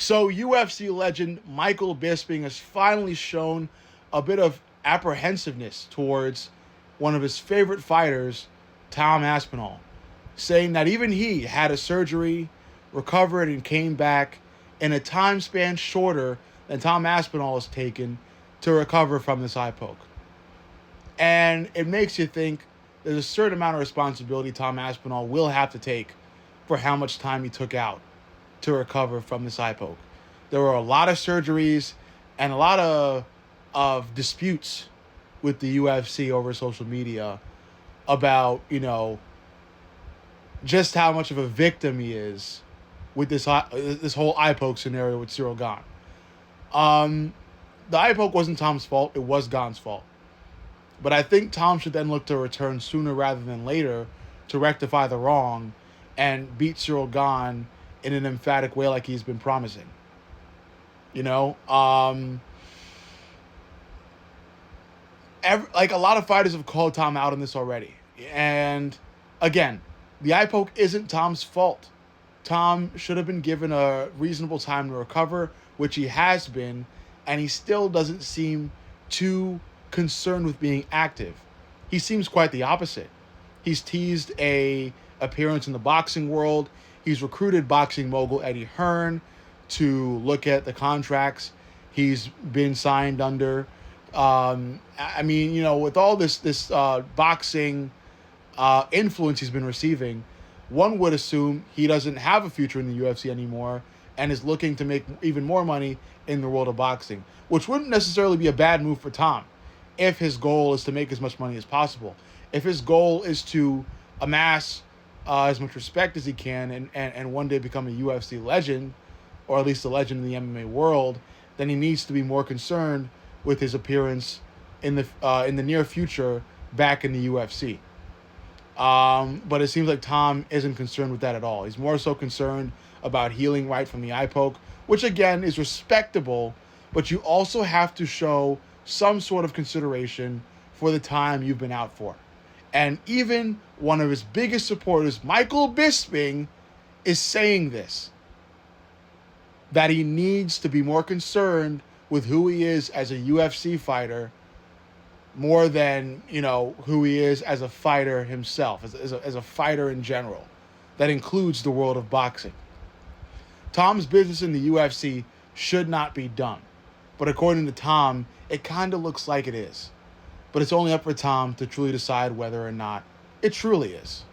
So UFC legend Michael Bisping has finally shown a bit of apprehensiveness towards one of his favorite fighters, Tom Aspinall, saying that even he had a surgery, recovered, and came back in a time span shorter than Tom Aspinall has taken to recover from this eye poke. And it makes you think there's a certain amount of responsibility Tom Aspinall will have to take for how much time he took out to recover from this eye poke. There were a lot of surgeries and a lot of disputes with the UFC over social media about, just how much of a victim he is with this whole eye poke scenario with Cyril Gahn. The eye poke wasn't Tom's fault. It was Gahn's fault. But I think Tom should then look to return sooner rather than later to rectify the wrong and beat Cyril Gahn in an emphatic way like he's been promising. Like a lot of fighters have called Tom out on this already. And again, the eye poke isn't Tom's fault. Tom should have been given a reasonable time to recover, which he has been, and he still doesn't seem too concerned with being active. He seems quite the opposite. He's teased a appearance in the boxing world. He's recruited boxing mogul Eddie Hearn to look at the contracts he's been signed under. With all this boxing influence he's been receiving, one would assume he doesn't have a future in the UFC anymore and is looking to make even more money in the world of boxing, which wouldn't necessarily be a bad move for Tom if his goal is to make as much money as possible. If his goal is to amass as much respect as he can and one day become a UFC legend, or at least a legend in the MMA world, then he needs to be more concerned with his appearance in the near future back in the UFC. But it seems like Tom isn't concerned with that at all. He's more so concerned about healing right from the eye poke, which again is respectable, but you also have to show some sort of consideration for the time you've been out for. And even one of his biggest supporters, Michael Bisping, is saying this, that he needs to be more concerned with who he is as a UFC fighter more than, who he is as a fighter himself, as a fighter in general. That includes the world of boxing. Tom's business in the UFC should not be done. But according to Tom, it kind of looks like it is. But it's only up for Tom to truly decide whether or not it truly is.